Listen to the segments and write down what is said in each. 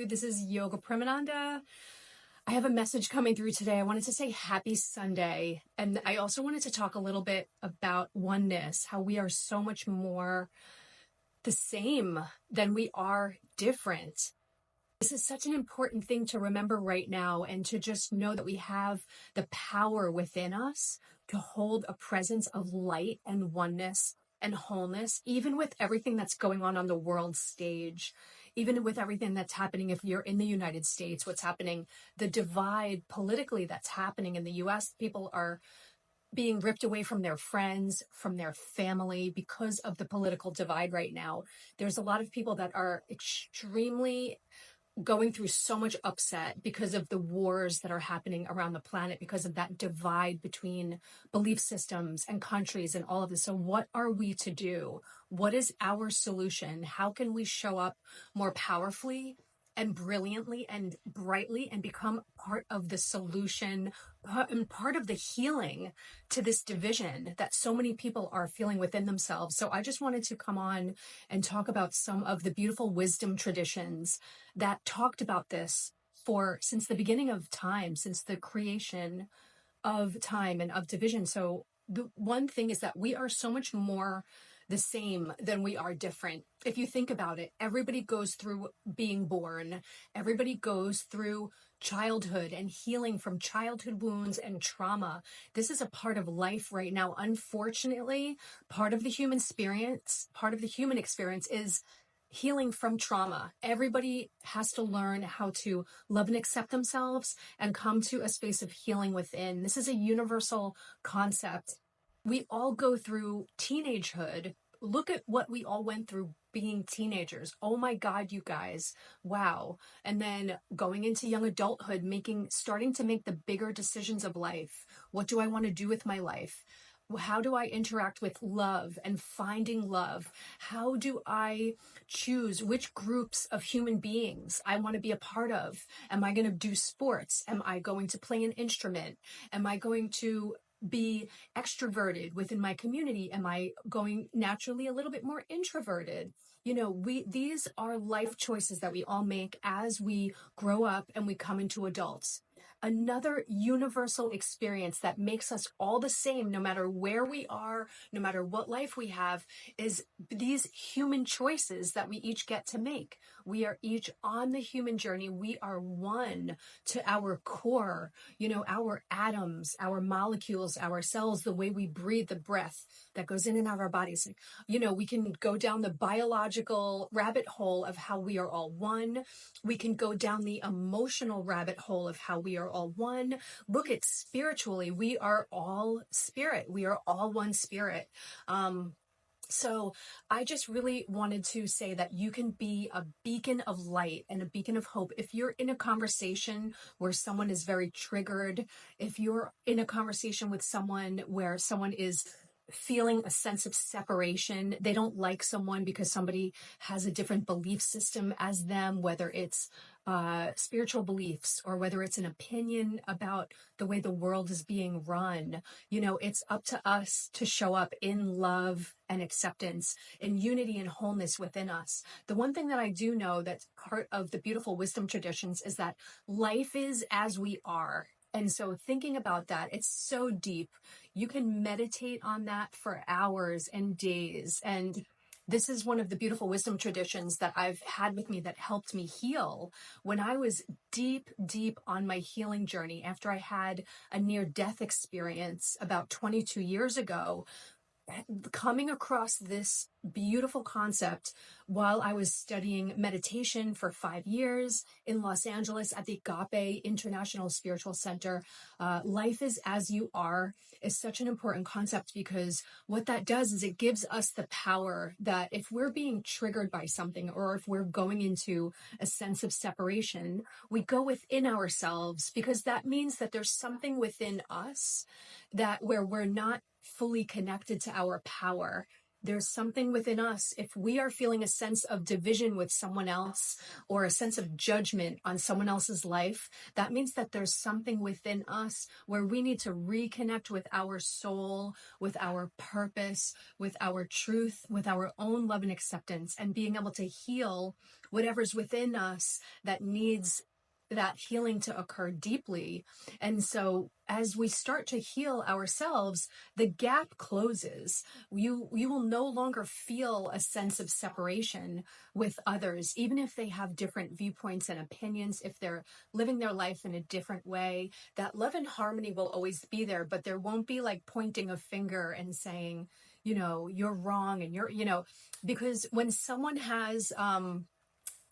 This is Yoga Premananda. I have a message coming through today. I wanted to say happy Sunday. And I also wanted to talk a little bit about oneness, how we are so much more the same than we are different. This is such an important thing to remember right now, and to just know that we have the power within us to hold a presence of light and oneness and wholeness, even with everything that's going on the world stage, even with everything that's happening. If you're in the United States, what's happening, the divide politically that's happening in the US, people are being ripped away from their friends, from their family because of the political divide right now. There's a lot of people that are extremely going through so much upset because of the wars that are happening around the planet, because of that divide between belief systems and countries and all of this. So what are we to do? What is our solution? How can we show up more powerfully and brilliantly and brightly and become part of the solution and part of the healing to this division that so many people are feeling within themselves? So I just wanted to come on and talk about some of the beautiful wisdom traditions that talked about this since the beginning of time, since the creation of time and of division. So the one thing is that we are so much more the same than we are different. If you think about it, everybody goes through being born. Everybody goes through childhood and healing from childhood wounds and trauma. This is a part of life right now. Unfortunately, part of the human experience is healing from trauma. Everybody has to learn how to love and accept themselves and come to a space of healing within. This is a universal concept. We all go through teenagehood. Look at what we all went through being teenagers. Oh my God, you guys. Wow. And then going into young adulthood, starting to make the bigger decisions of life. What do I want to do with my life? How do I interact with love and finding love? How do I choose which groups of human beings I want to be a part of? Am I going to do sports? Am I going to play an instrument? Am I going to be extroverted within my community? Am I going naturally a little bit more introverted? These are life choices that we all make as we grow up and we come into adults. Another universal experience that makes us all the same, no matter where we are, no matter what life we have, is these human choices that we each get to make. We are each on the human journey. We are one to our core, our atoms, our molecules, our cells, the way we breathe, the breath that goes in and out of our bodies. We can go down the biological rabbit hole of how we are all one. We can go down the emotional rabbit hole of how we are all one. Look at spiritually. We are all spirit. We are all one spirit. So I just really wanted to say that you can be a beacon of light and a beacon of hope. If you're in a conversation where someone is very triggered, if you're in a conversation with someone where someone is feeling a sense of separation, they don't like someone because somebody has a different belief system as them, whether it's spiritual beliefs or whether it's an opinion about the way the world is being run, it's up to us to show up in love and acceptance and unity and wholeness within us. The one thing that I do know that's part of the beautiful wisdom traditions is that life is as we are. And so thinking about that, it's so deep. You can meditate on that for hours and days. And this is one of the beautiful wisdom traditions that I've had with me that helped me heal when I was deep, deep on my healing journey after I had a near-death experience about 22 years ago. Coming across this beautiful concept while I was studying meditation for 5 years in Los Angeles at the Agape International Spiritual Center. Life is as you are is such an important concept, because what that does is it gives us the power that if we're being triggered by something, or if we're going into a sense of separation, we go within ourselves, because that means that there's something within us that where we're not fully connected to our power. There's something within us. If we are feeling a sense of division with someone else or a sense of judgment on someone else's life, that means that there's something within us where we need to reconnect with our soul, with our purpose, with our truth, with our own love and acceptance, and being able to heal whatever's within us that needs that healing to occur deeply. And so as we start to heal ourselves, the gap closes. You will no longer feel a sense of separation with others, even if they have different viewpoints and opinions, if they're living their life in a different way. That love and harmony will always be there, but there won't be like pointing a finger and saying, you're wrong and because when someone has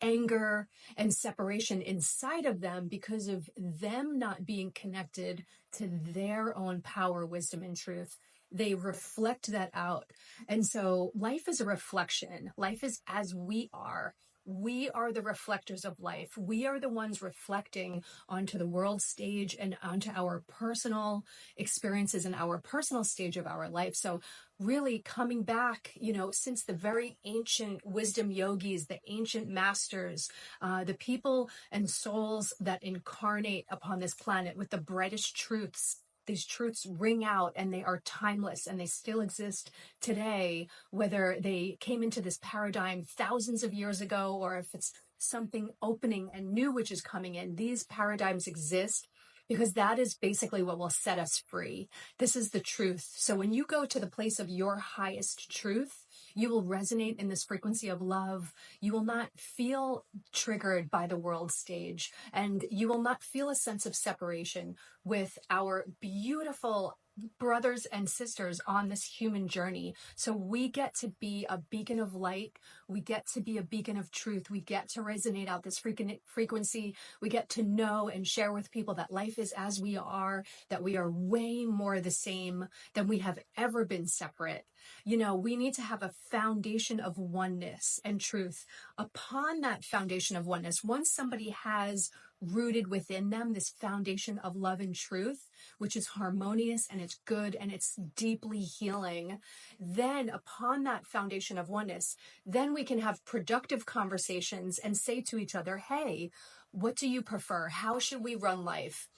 anger and separation inside of them because of them not being connected to their own power, wisdom, and truth, they reflect that out. And so life is a reflection. Life is as we are. We are the reflectors of life. We are the ones reflecting onto the world stage and onto our personal experiences and our personal stage of our life. So really coming back, since the very ancient wisdom yogis, the ancient masters, the people and souls that incarnate upon this planet with the brightest truths. These truths ring out and they are timeless and they still exist today, whether they came into this paradigm thousands of years ago or if it's something opening and new which is coming in. These paradigms exist because that is basically what will set us free. This is the truth. So when you go to the place of your highest truth, you will resonate in this frequency of love. You will not feel triggered by the world stage, and you will not feel a sense of separation with our beautiful brothers and sisters on this human journey. So we get to be a beacon of light. We get to be a beacon of truth. We get to resonate out this frequency. We get to know and share with people that life is as we are, that we are way more the same than we have ever been separate. We need to have a foundation of oneness and truth. Upon that foundation of oneness, once somebody has rooted within them this foundation of love and truth, which is harmonious and it's good and it's deeply healing, then upon that foundation of oneness, then we can have productive conversations and say to each other, hey, what do you prefer? How should we run life?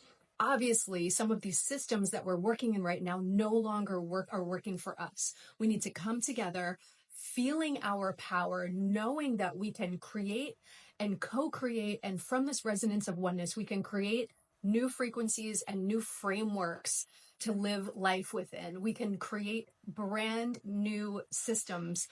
Obviously, some of these systems that we're working in right now no longer are working for us. We need to come together, feeling our power, knowing that we can create and co-create. And from this resonance of oneness, we can create new frequencies and new frameworks to live life within. We can create brand new systems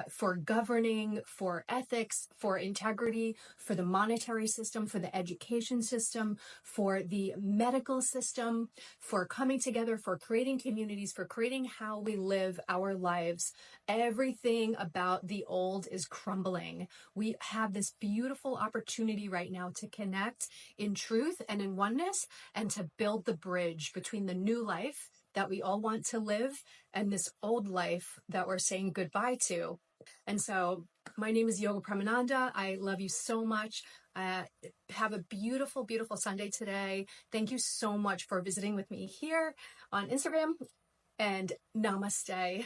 for governing, for ethics, for integrity, for the monetary system, for the education system, for the medical system, for coming together, for creating communities, for creating how we live our lives. Everything about the old is crumbling. We have this beautiful opportunity right now to connect in truth and in oneness and to build the bridge between the new life that we all want to live and this old life that we're saying goodbye to. And so my name is Yoga Premananda. I love you so much. Have a beautiful, beautiful Sunday today. Thank you so much for visiting with me here on Instagram, and namaste.